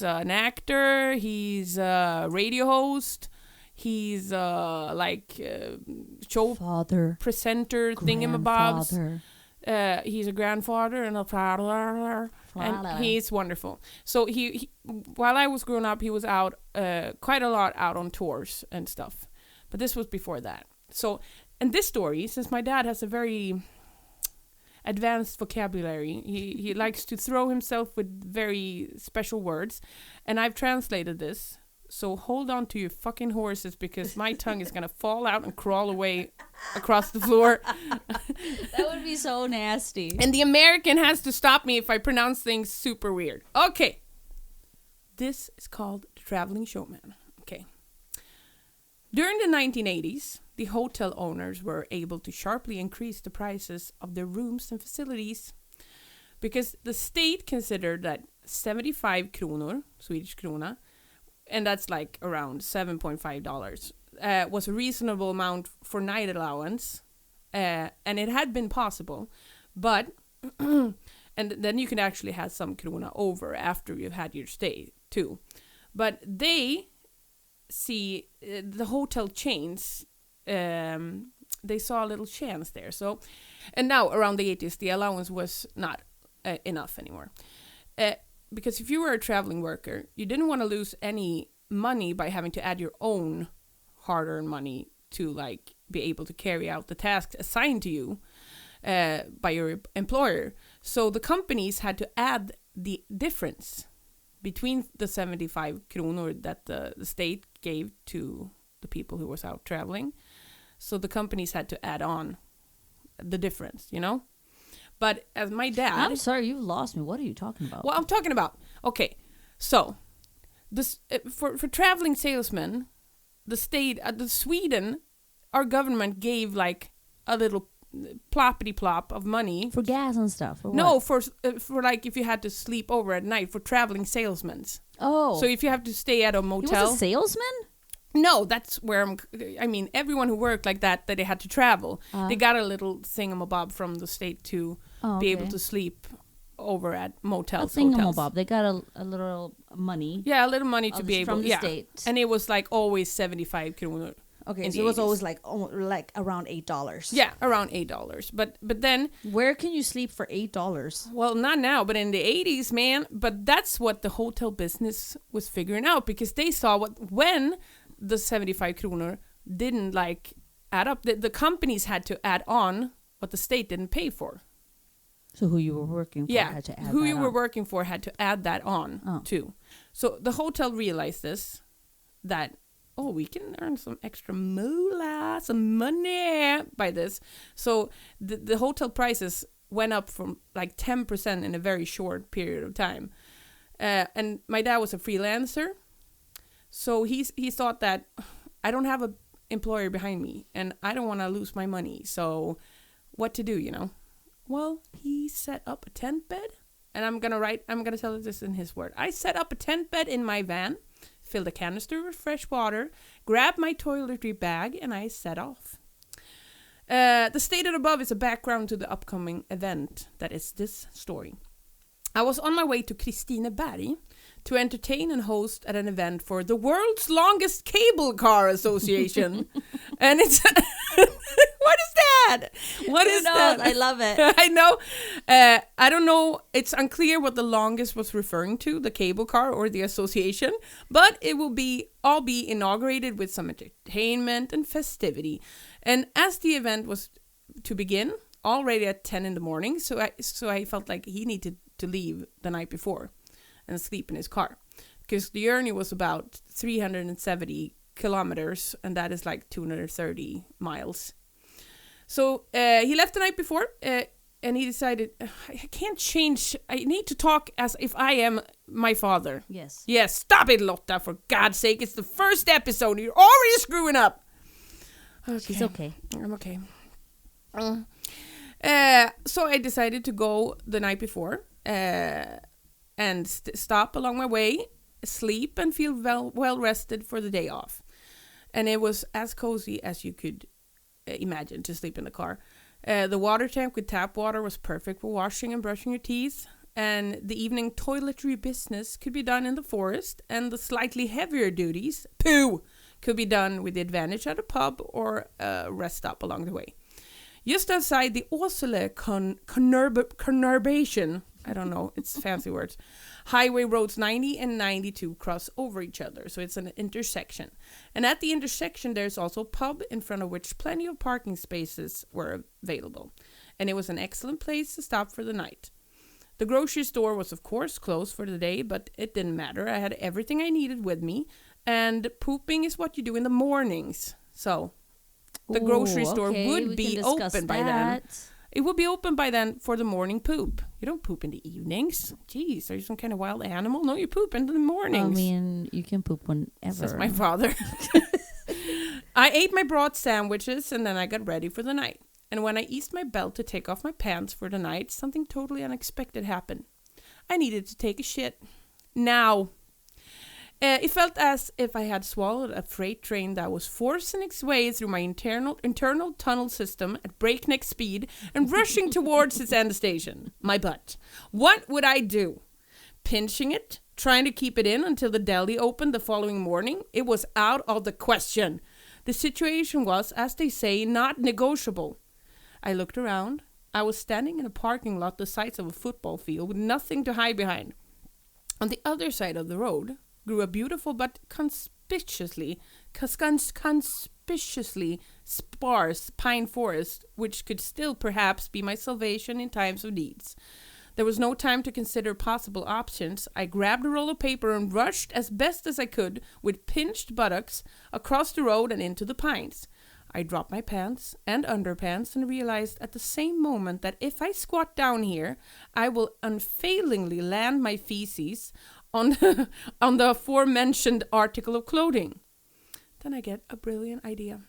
an actor. He's a radio host. He's show father, presenter, thingamabobs. He's a grandfather and a father, and he's wonderful. So he while I was growing up, he was out quite a lot out on tours and stuff. But this was before that. So, and this story, since my dad has a very advanced vocabulary, he likes to throw himself with very special words, and I've translated this. So hold on to your fucking horses because my tongue is going to fall out and crawl away across the floor. That would be so nasty. And the American has to stop me if I pronounce things super weird. Okay. This is called The Traveling Showman. Okay. During the 1980s, the hotel owners were able to sharply increase the prices of their rooms and facilities because the state considered that 75 kronor, Swedish krona, and that's like around $7.5, was a reasonable amount for night allowance. And it had been possible. But, and then you can actually have some krona over after you've had your stay too. But they see the hotel chains, they saw a little chance there. So, and now around the 80s, the allowance was not enough anymore. Because if you were a traveling worker, you didn't want to lose any money by having to add your own hard-earned money to like be able to carry out the tasks assigned to you by your employer. So the companies had to add the difference between the 75 kronor that the state gave to the people who was out traveling. So the companies had to add on the difference, you know? But as my dad... I'm sorry, you've lost me. What are you talking about? Well, I'm talking about... Okay, so this for traveling salesmen, the state, the Sweden, our government gave like a little ploppity plop of money. For gas and stuff? Or No, what? for like if you had to sleep over at night, for traveling salesmen. Oh. So if you have to stay at a motel. He was a salesman? No, that's where I mean, everyone who worked like that they had to travel. They got a little thingamabob from the state to be able to sleep over at motels. A thingamabob. They got a little money. Yeah, a little money to be able. From the state. And it was like always 75 kronor. Okay, so it was always like around $8. Yeah, around $8. But then where can you sleep for $8? Well, not now, but in the 80s, man. But that's what the hotel business was figuring out, because they saw when the 75 kronor didn't like add up. The companies had to add on what the state didn't pay for. So who you were working for had to add who that you on. were working for had to add that on too. So the hotel realized this, that we can earn some extra moolah, some money by this. So the hotel prices went up from like 10% in a very short period of time. And my dad was a freelancer. So he thought that I don't have an employer behind me and I don't want to lose my money. So what to do, Well, he set up a tent bed, and I'm gonna tell you this in his word. I set up a tent bed in my van, filled a canister with fresh water, grabbed my toiletry bag, and I set off. The stated above is a background to the upcoming event that is this story. I was on my way to Kristineberg to entertain and host at an event for the world's longest cable car association. And it's... What is that? What is that? I love it. I know. I don't know. It's unclear what the longest was referring to, the cable car or the association. But it will all be inaugurated with some entertainment and festivity. And as the event was to begin, already at 10 in the morning, so I felt like he needed to leave the night before and sleep in his car, because the journey was about 370 kilometers, and that is like 230 miles. So he left the night before, and he decided, I can't change. I need to talk as if I am my father. Yes. Yes, stop it, Lotta, for God's sake. It's the first episode. You're already screwing up. Okay. She's okay. I'm okay. So I decided to go the night before and stop along my way, sleep, and feel well rested for the day off. And it was as cozy as you could imagine to sleep in the car. The water tank with tap water was perfect for washing and brushing your teeth. And the evening toiletry business could be done in the forest. And the slightly heavier duties, could be done with the advantage at a pub or a rest stop along the way. Just outside the Åsele conurbation, I don't know, it's fancy words, highway roads 90 and 92 cross over each other, so it's an intersection. And at the intersection, there's also a pub in front of which plenty of parking spaces were available. And it was an excellent place to stop for the night. The grocery store was, of course, closed for the day, but it didn't matter. I had everything I needed with me, and pooping is what you do in the mornings. So the grocery store would be open by then. It would be open by then for the morning poop. You don't poop in the evenings. Jeez, are you some kind of wild animal? No, you poop in the mornings. I mean, you can poop whenever. Says my father. I ate my broad sandwiches and then I got ready for the night. And when I eased my belt to take off my pants for the night, something totally unexpected happened. I needed to take a shit. Now. It felt as if I had swallowed a freight train that was forcing its way through my internal tunnel system at breakneck speed and rushing towards its end station, my butt. What would I do? Pinching it? Trying to keep it in until the deli opened the following morning? It was out of the question. The situation was, as they say, not negotiable. I looked around. I was standing in a parking lot the size of a football field with nothing to hide behind. On the other side of the road grew a beautiful but conspicuously sparse pine forest, which could still perhaps be my salvation in times of needs. There was no time to consider possible options. I grabbed a roll of paper and rushed as best as I could with pinched buttocks across the road and into the pines. I dropped my pants and underpants and realized at the same moment that if I squat down here, I will unfailingly land my feces on the aforementioned article of clothing. Then I get a brilliant idea.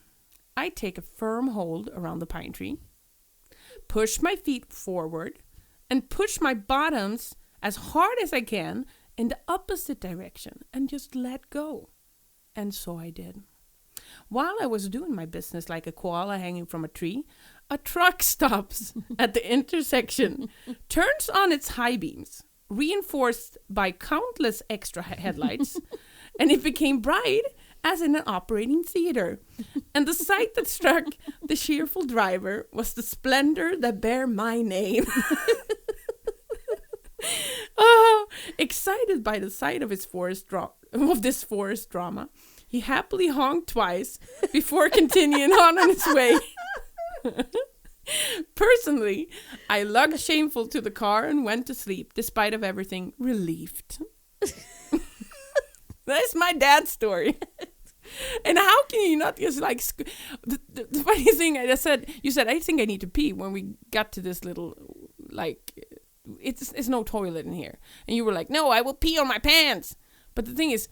I take a firm hold around the pine tree, push my feet forward and push my bottoms as hard as I can in the opposite direction and just let go. And so I did. While I was doing my business like a koala hanging from a tree, a truck stops at the intersection, turns on its high beams, reinforced by countless extra headlights, and it became bright as in an operating theater. And the sight that struck the cheerful driver was the splendor that bare my name. Excited by the sight of this forest drama, he happily honked twice before continuing on his way. Personally, I lugged shameful to the car and went to sleep, despite of everything, relieved. That's my dad's story. And how can you not just like... The funny thing, you said, I think I need to pee when we got to this little, like... It's no toilet in here. And you were like, no, I will pee on my pants. But the thing is,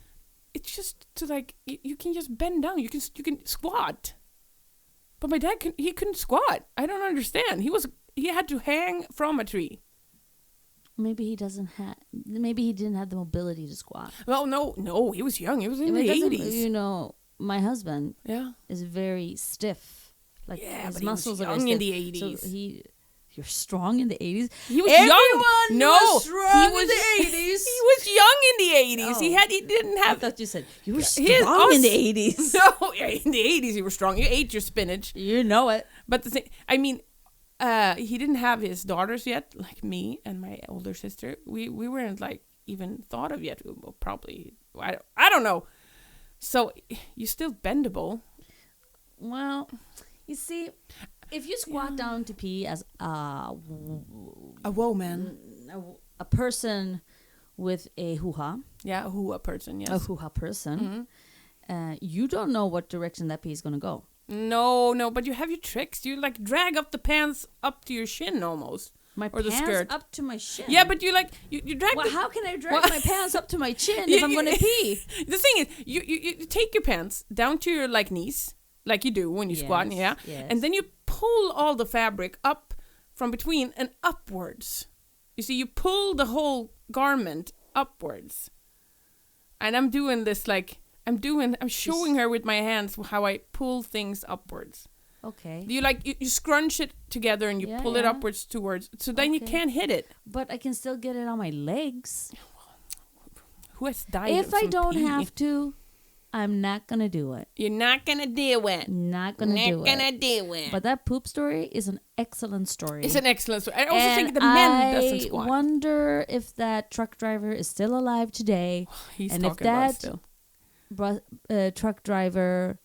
it's just to like, you can just bend down. You can squat. But my dad, he couldn't squat. I don't understand. He had to hang from a tree. Maybe he didn't have the mobility to squat. Well, no, he was young. He was in the 80s. You know, my husband is very stiff. Like his muscles he was are young very in stiff. the 80s. So you're strong in the 80s? He was Everyone young. No, was strong in the 80s. He was young in the 80s. Oh. He didn't have... I thought you said you were strong in the 80s. No, in the 80s you were strong. You ate your spinach. You know it. But the thing, I mean, he didn't have his daughters yet, like me and my older sister. We weren't like even thought of yet. Well, probably, I don't know. So you're still bendable. Well, you see, if you squat down to pee as a woman, a person with a hoo-ha. Yeah, a hoo-ha person, yes. A hoo-ha person. Mm-hmm. You don't know what direction that pee is going to go. No, but you have your tricks. You like drag up the pants up to your shin almost. My or pants the skirt. up to my shin? Yeah, but you like, you drag well, how can I drag my pants up to my chin if I'm going to pee? The thing is, you take your pants down to your like knees, like you do when you squat, yeah? Yes. And then you pull all the fabric up from between and upwards. You see, you pull the whole garment upwards. And I'm doing this like... I'm showing her with my hands how I pull things upwards. Okay. You scrunch it together and you pull it upwards towards, so then you can't hit it. But I can still get it on my legs. Who has died? If I don't have to, I'm not gonna do it. You're not gonna do it. Not gonna do it. But that poop story is an excellent story. It's an excellent story. I also think the men doesn't squat. I wonder if that truck driver is still alive today. He's and talking if that about still. Truck driver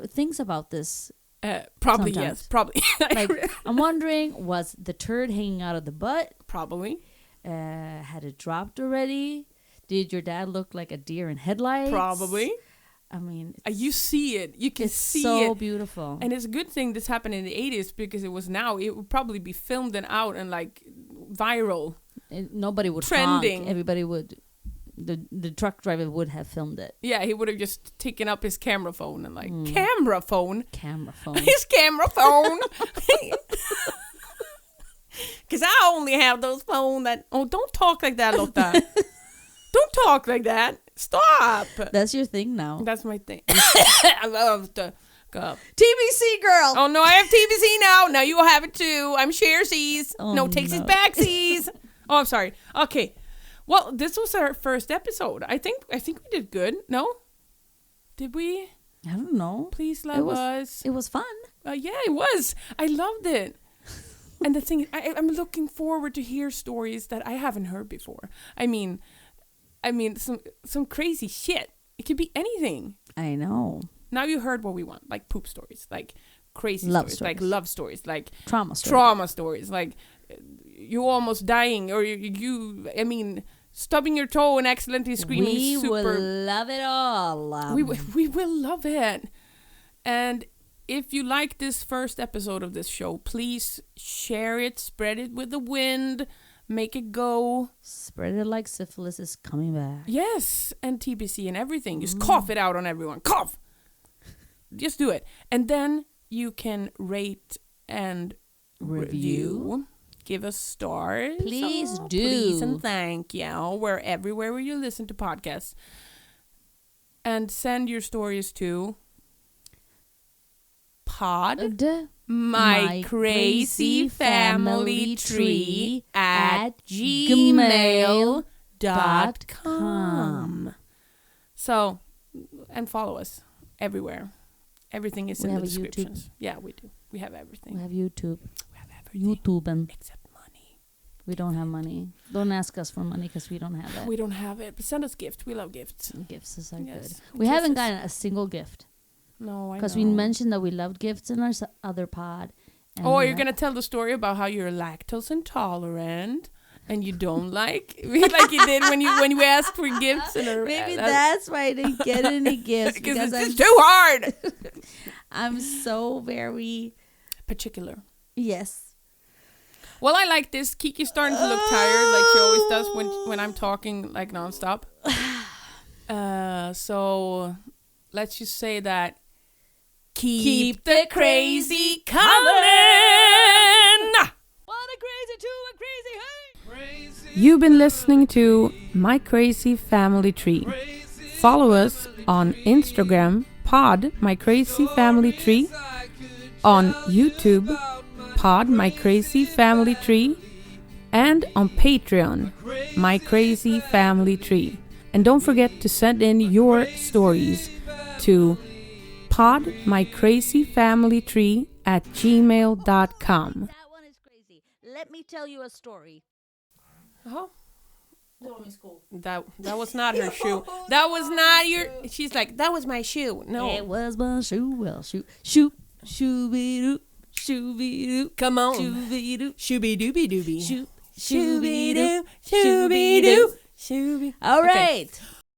thinks about this. Probably sometimes. yes. Probably. Like, I'm wondering, was the turd hanging out of the butt? Probably. Had it dropped already? Did your dad look like a deer in headlights? Probably. I mean, you see it. You can see so it. So beautiful. And it's a good thing this happened in the 80s because it would probably be filmed and out and like viral. Nobody would trending. Honk. Everybody would. The truck driver would have filmed it. Yeah, he would have just taken up his camera phone and like, camera phone? Camera phone. His camera phone. Because I only have those phones that... Oh, don't talk like that, Lotta. Don't talk like that. Stop. That's your thing now. That's my thing. I love to go up. TBC girl. Oh, no, I have TBC now. Now you will have it too. I'm Sharesies. Oh, no, takesies, backsies. Oh, I'm sorry. Okay. Well, this was our first episode. I think we did good. No? Did we? I don't know. Please love us. It was fun. Yeah, it was. I loved it. And the thing is, I'm looking forward to hear stories that I haven't heard before. I mean, some crazy shit. It could be anything. I know. Now you heard what we want, like poop stories, like crazy stories, like love stories, like trauma stories, like you almost dying, or you stubbing your toe and accidentally screaming. We will love it all. We will love it. And if you like this first episode of this show, please share it, spread it with the wind, make it go. Spread it like syphilis is coming back. Yes, and TBC and everything. Just cough it out on everyone. Cough! Just do it. And then you can rate and review. Give us stars. Please do. Please and thank you. We're everywhere where you listen to podcasts. And send your stories to podmycrazyfamilytree at gmail.com. So, and follow us everywhere. Everything is in the descriptions. YouTube. Yeah, we do. We have everything. We have YouTube. We have everything. YouTube. Except money. We don't have money. Don't ask us for money because we don't have it. We don't have it. But send us gifts. We love gifts. Gifts are good. We haven't gotten a single gift. No, I know. Because we mentioned that we loved gifts in our other pod. Oh, you're going to tell the story about how you're lactose intolerant and you don't like you did when you asked for gifts. Maybe that's why I didn't get any gifts. because it's too hard. I'm so very particular. Yes. Well, I like this. Kiki's starting to look tired like she always does when I'm talking like nonstop. So let's just say that keep the crazy coming. What a crazy two, a crazy hey. You've been listening to My Crazy Family Tree. Follow us on Instagram, podmycrazyfamilytree, on YouTube, podmycrazyfamilytree, and on Patreon, My Crazy Family Tree. And don't forget to send in your stories to podmycrazyfamilytree at gmail.com. That one is crazy. Let me tell you a story. Oh, that was not her shoe. That was not your. She's like, that was my shoe. No, it was my shoe. Well, shoot, shoo-be-doo, shoo-be-doo. Come on, shoo-be-doo, shooby-dooby-dooby, shoot, shooby-doo, shooby-doo, shooby. All right.